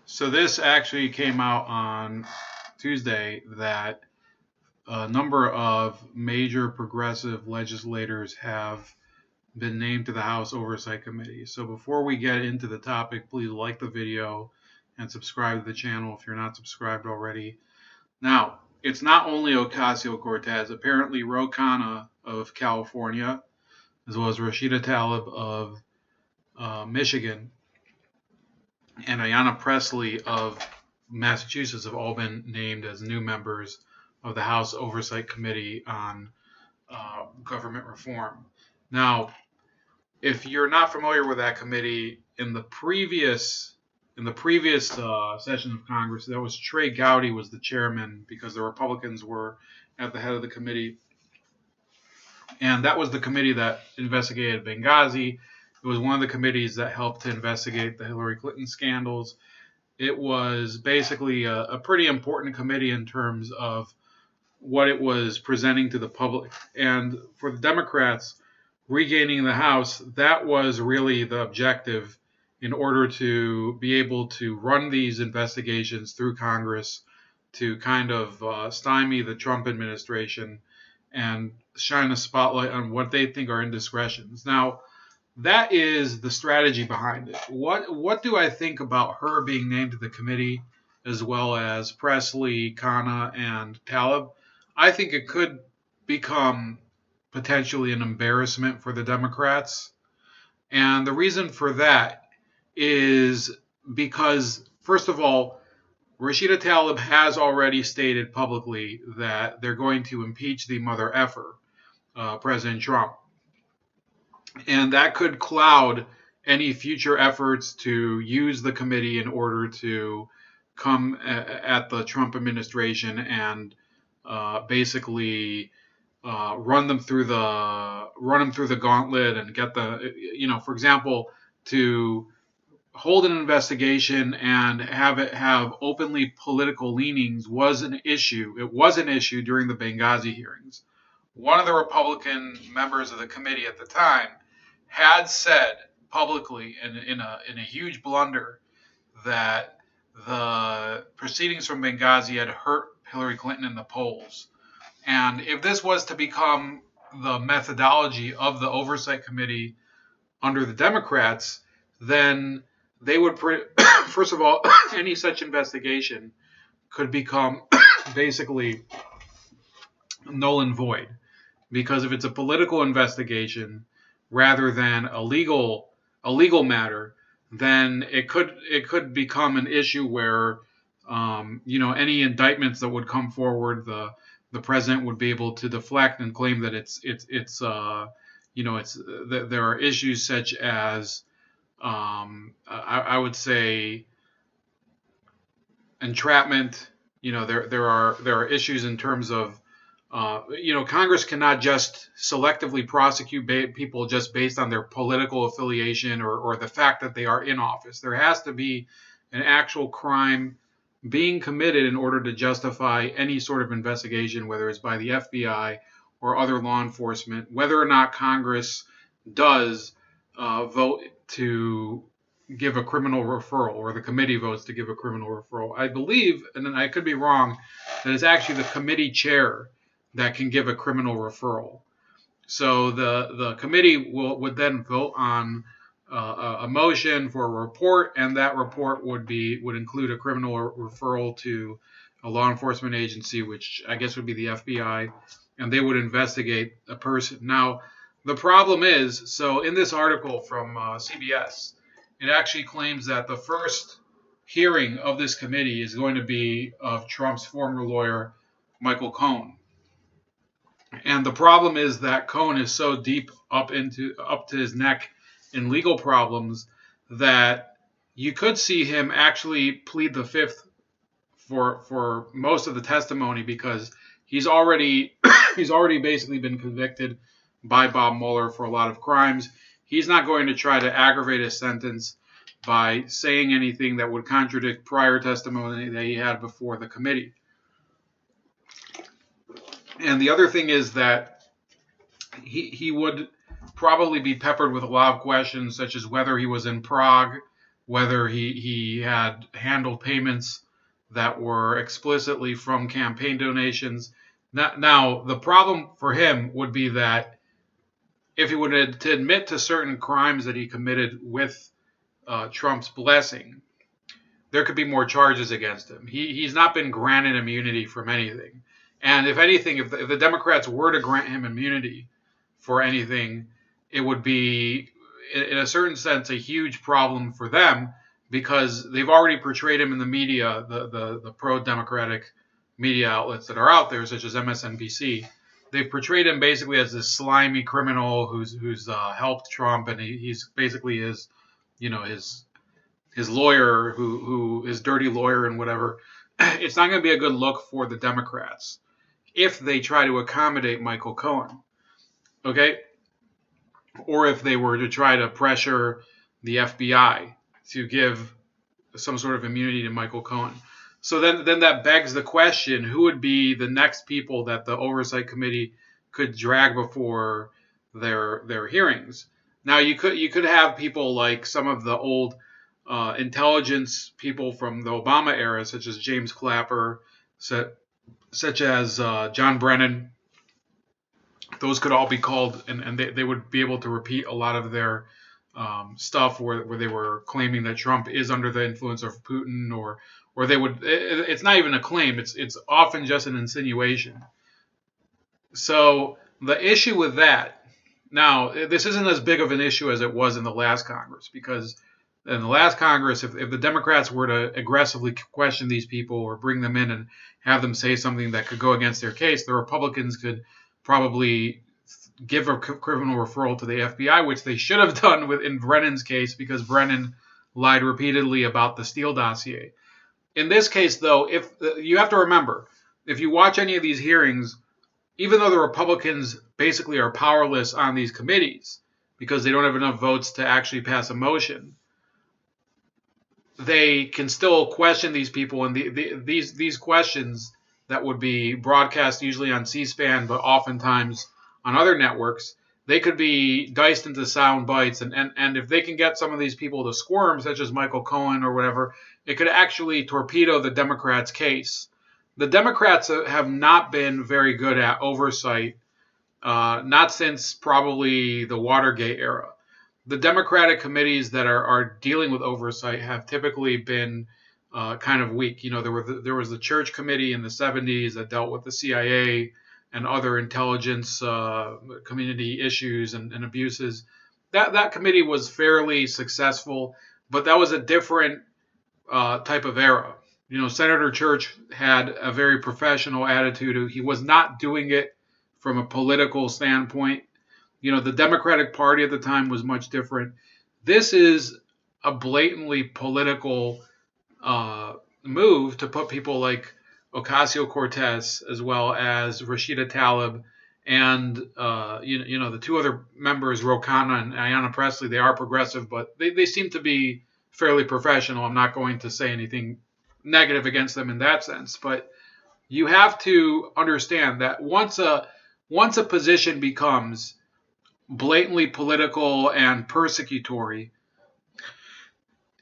So this actually came out on Tuesday that a number of major progressive legislators have been named to the House Oversight Committee. So before we get into the topic, please like the video and subscribe to the channel if you're not subscribed already. Now, it's not only Ocasio-Cortez. Apparently, Ro Khanna of California, as well as Rashida Tlaib of Michigan, and Ayanna Pressley of Massachusetts have all been named as new members of the House Oversight Committee on Government Reform. Now, if you're not familiar with that committee, in the previous session of Congress, that was Trey Gowdy was the chairman because the Republicans were at the head of the committee, and that was the committee that investigated Benghazi. It was one of the committees that helped to investigate the Hillary Clinton scandals. It was basically a pretty important committee in terms of what it was presenting to the public. And for the Democrats, regaining the House, that was really the objective in order to be able to run these investigations through Congress to kind of stymie the Trump administration and shine a spotlight on what they think are indiscretions. Now, that is the strategy behind it. What do I think about her being named to the committee, as well as Pressley, Khanna, and Tlaib? I think it could become potentially an embarrassment for the Democrats. And the reason for that is because, first of all, Rashida Tlaib has already stated publicly that they're going to impeach the mother effer, President Trump. And that could cloud any future efforts to use the committee in order to come at the Trump administration and basically run them through the gauntlet and get for example, to hold an investigation and have it have openly political leanings was an issue. It was an issue during the Benghazi hearings. One of the Republican members of the committee at the time had said publicly in a huge blunder that the proceedings from Benghazi had hurt Hillary Clinton in the polls. And if this was to become the methodology of the Oversight Committee under the Democrats, then they would, first of all, any such investigation could become basically null and void. Because if it's a political investigation rather than a legal matter, then it could become an issue where any indictments that would come forward, the president would be able to deflect and claim that there are issues such as I would say entrapment. There are issues in terms of Congress cannot just selectively prosecute people just based on their political affiliation or the fact that they are in office. There has to be an actual crime being committed in order to justify any sort of investigation, whether it's by the FBI or other law enforcement, whether or not Congress does vote to give a criminal referral or the committee votes to give a criminal referral. I believe, and I could be wrong, that it's actually the committee chair that can give a criminal referral. So the committee would then vote on a motion for a report, and that report would include a criminal referral to a law enforcement agency, which I guess would be the FBI, and they would investigate a person. Now, the problem is, so in this article from CBS, it actually claims that the first hearing of this committee is going to be of Trump's former lawyer, Michael Cohen. And the problem is that Cohen is so deep up to his neck in legal problems that you could see him actually plead the fifth for most of the testimony, because he's already basically been convicted by Bob Mueller for a lot of crimes. He's not going to try to aggravate his sentence by saying anything that would contradict prior testimony that he had before the committee. And the other thing is that he would probably be peppered with a lot of questions, such as whether he was in Prague whether he had handled payments that were explicitly from campaign donations. Now, the problem for him would be that if he were to admit to certain crimes that he committed with Trump's blessing, there could be more charges against him. He's not been granted immunity from anything. And if anything, if the Democrats were to grant him immunity for anything, it would be, in a certain sense, a huge problem for them because they've already portrayed him in the media, the pro-democratic media outlets that are out there, such as MSNBC. They've portrayed him basically as this slimy criminal who's helped Trump, and he's basically his lawyer, who his dirty lawyer and whatever. It's not going to be a good look for the Democrats if they try to accommodate Michael Cohen, okay? Or if they were to try to pressure the FBI to give some sort of immunity to Michael Cohen. So then that begs the question, who would be the next people that the Oversight Committee could drag before their hearings? Now, you could have people like some of the old intelligence people from the Obama era, such as James Clapper, such as John Brennan. Those could all be called, and they would be able to repeat a lot of their stuff where they were claiming that Trump is under the influence of Putin, or they would. It's not even a claim. It's often just an insinuation. So the issue with that, now this isn't as big of an issue as it was in the last Congress, because in the last Congress, if the Democrats were to aggressively question these people or bring them in and have them say something that could go against their case, the Republicans could probably give a criminal referral to the FBI, which they should have done in Brennan's case, because Brennan lied repeatedly about the Steele dossier. In this case, though, if you have to remember, if you watch any of these hearings, even though the Republicans basically are powerless on these committees because they don't have enough votes to actually pass a motion, they can still question these people, and these questions that would be broadcast usually on C-SPAN, but oftentimes on other networks, they could be diced into sound bites, and if they can get some of these people to squirm, such as Michael Cohen or whatever, it could actually torpedo the Democrats' case. The Democrats have not been very good at oversight, not since probably the Watergate era. The Democratic committees that are dealing with oversight have typically been kind of weak. You know, there was the Church Committee in the 70s that dealt with the CIA and other intelligence community issues and abuses. That committee was fairly successful, but that was a different type of era. You know, Senator Church had a very professional attitude. He was not doing it from a political standpoint. You know, the Democratic Party at the time was much different. This is a blatantly political move to put people like Ocasio-Cortez, as well as Rashida Tlaib, and the two other members, Ro Khanna and Ayanna Pressley. They are progressive, but they seem to be fairly professional. I'm not going to say anything negative against them in that sense, but you have to understand that once a position becomes blatantly political and persecutory,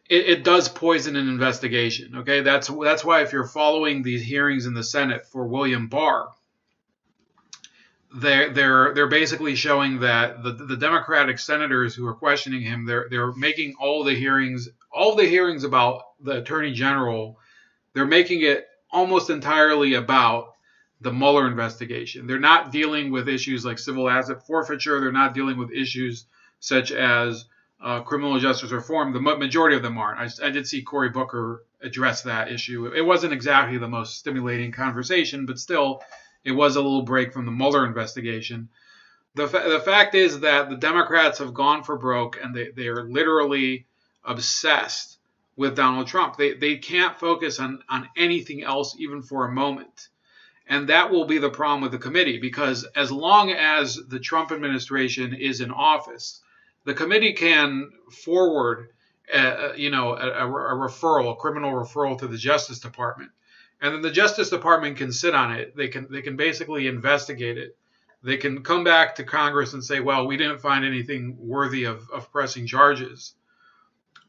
it does poison an investigation. Okay, that's why if you're following these hearings in the Senate for William Barr, they're basically showing that the Democratic senators who are questioning him, they're making all the hearings about the Attorney General, they're making it almost entirely about the Mueller investigation. They're not dealing with issues like civil asset forfeiture. They're not dealing with issues such as criminal justice reform. The majority of them aren't. I did see Cory Booker address that issue. It wasn't exactly the most stimulating conversation, but still, it was a little break from the Mueller investigation. The fact is that the Democrats have gone for broke, and they are literally obsessed with Donald Trump. They can't focus on anything else even for a moment. And that will be the problem with the committee, because as long as the Trump administration is in office, the committee can forward a referral, a criminal referral to the Justice Department. And then the Justice Department can sit on it. They can basically investigate it. They can come back to Congress and say, well, we didn't find anything worthy of pressing charges.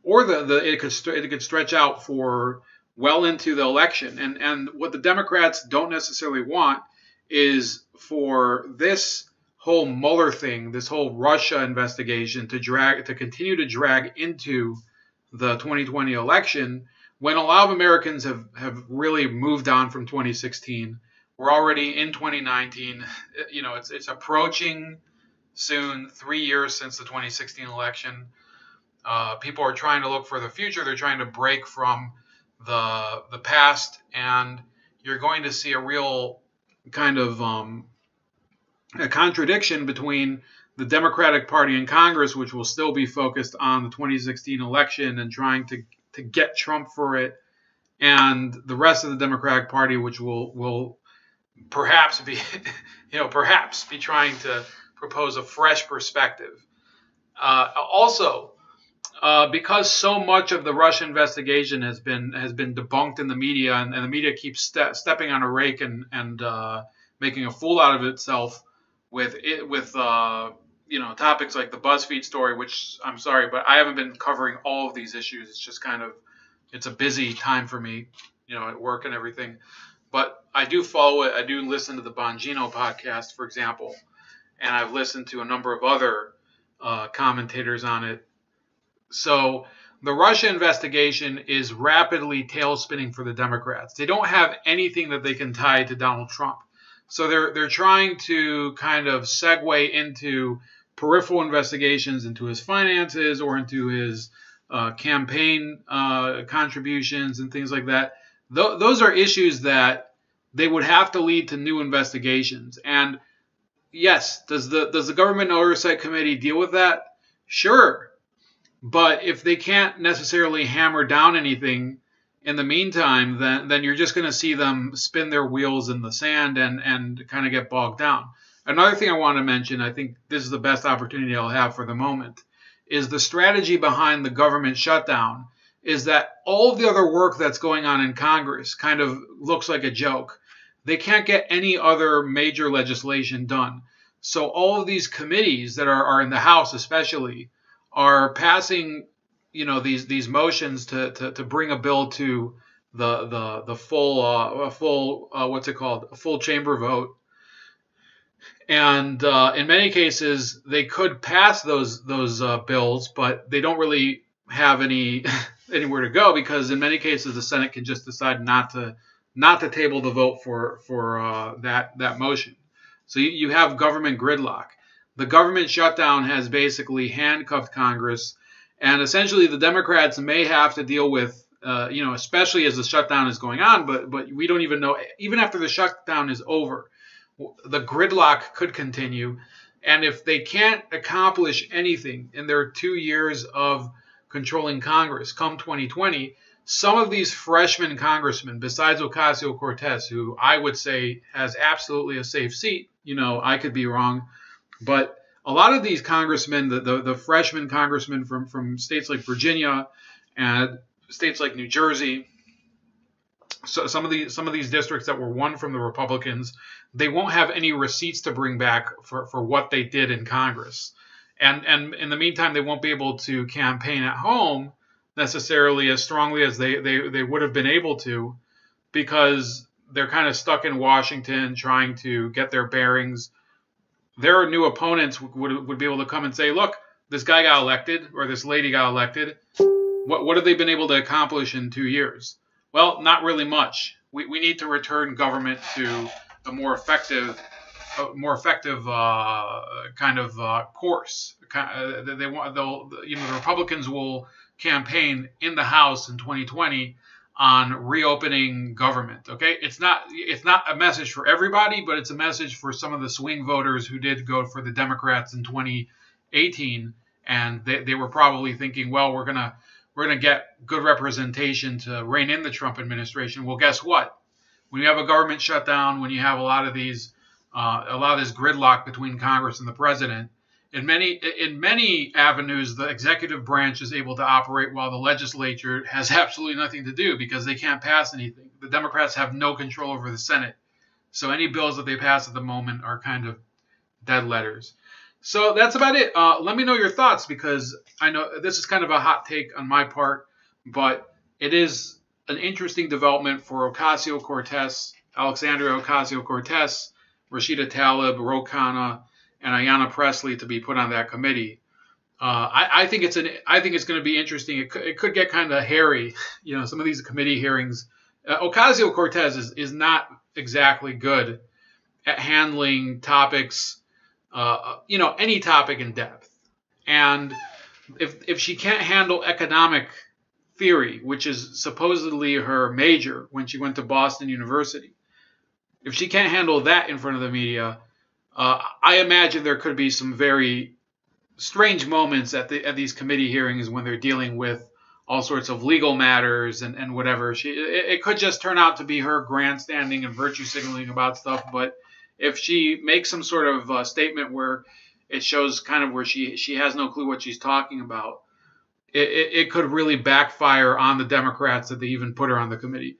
or it could stretch out for well into the election. And what the Democrats don't necessarily want is for this whole Mueller thing, this whole Russia investigation to continue to drag into the 2020 election, when a lot of Americans have really moved on from 2016. We're already in 2019. It's approaching soon 3 years since the 2016 election. People are trying to look for the future. They're trying to break from the past, and you're going to see a real kind of a contradiction between the Democratic Party in Congress, which will still be focused on the 2016 election and trying to get Trump for it, and the rest of the Democratic Party, which will perhaps be trying to propose a fresh perspective. Also, because so much of the Russia investigation has been debunked in the media, and the media keeps stepping on a rake and making a fool out of itself with topics like the BuzzFeed story, which I'm sorry, but I haven't been covering all of these issues. It's just it's a busy time for me, at work and everything. But I do follow it. I do listen to the Bongino podcast, for example, and I've listened to a number of other commentators on it. So the Russia investigation is rapidly tailspinning for the Democrats. They don't have anything that they can tie to Donald Trump. So they're trying to kind of segue into peripheral investigations into his finances or into his campaign contributions and things like that. Those are issues that they would have to lead to new investigations. And yes, does the Government Oversight Committee deal with that? Sure. But if they can't necessarily hammer down anything in the meantime, then you're just going to see them spin their wheels in the sand and kind of get bogged down. Another thing I want to mention, I think this is the best opportunity I'll have for the moment, is the strategy behind the government shutdown is that all of the other work that's going on in Congress kind of looks like a joke. They can't get any other major legislation done. So all of these committees that are in the House especially are passing these motions to bring a bill to the full chamber vote, and in many cases they could pass those bills, but they don't really have anywhere to go, because in many cases the Senate can just decide not to table the vote for that motion. So you have government gridlock. The government shutdown has basically handcuffed Congress. And essentially, the Democrats may have to deal with, especially as the shutdown is going on, but we don't even know, even after the shutdown is over, the gridlock could continue. And if they can't accomplish anything in their 2 years of controlling Congress come 2020, some of these freshman congressmen, besides Ocasio-Cortez, who I would say has absolutely a safe seat, I could be wrong, but a lot of these congressmen, the freshman congressmen from states like Virginia and states like New Jersey, so some of these districts that were won from the Republicans, they won't have any receipts to bring back for what they did in Congress. And in the meantime, they won't be able to campaign at home necessarily as strongly as they would have been able to, because they're kind of stuck in Washington trying to get their bearings. Their new opponents would be able to come and say, look, this guy got elected or this lady got elected. What have they been able to accomplish in 2 years? Well, not really much. We need to return government to a more effective kind of course. The Republicans will campaign in the House in 2020 on reopening government. Okay, it's not a message for everybody, but it's a message for some of the swing voters who did go for the Democrats in 2018, and they were probably thinking, well, we're gonna get good representation to rein in the Trump administration. Well, guess what? When you have a government shutdown, when you have a lot of this gridlock between Congress and the president, in many avenues, the executive branch is able to operate while the legislature has absolutely nothing to do because they can't pass anything. The Democrats have no control over the Senate. So any bills that they pass at the moment are kind of dead letters. So that's about it. Let me know your thoughts, because I know this is kind of a hot take on my part, but it is an interesting development for Ocasio-Cortez, Alexandria Ocasio-Cortez, Rashida Tlaib, Ro Khanna, and Ayanna Pressley to be put on that committee. I think it's going to be interesting. It could get kind of hairy. Some of these committee hearings. Ocasio-Cortez is not exactly good at handling topics, any topic in depth. And if she can't handle economic theory, which is supposedly her major when she went to Boston University, if she can't handle that in front of the media, I imagine there could be some very strange moments at these committee hearings when they're dealing with all sorts of legal matters and whatever. It could just turn out to be her grandstanding and virtue signaling about stuff. But if she makes some sort of statement where it shows kind of where she has no clue what she's talking about, it could really backfire on the Democrats that they even put her on the committee.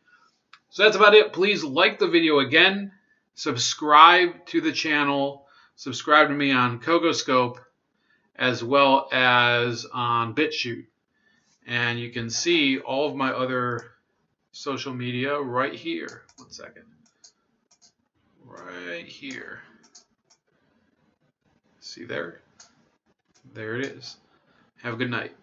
So that's about it. Please like the video again. Subscribe to the channel. Subscribe to me on Kogoscope as well as on BitChute. And you can see all of my other social media right here. 1 second. Right here. See there? There it is. Have a good night.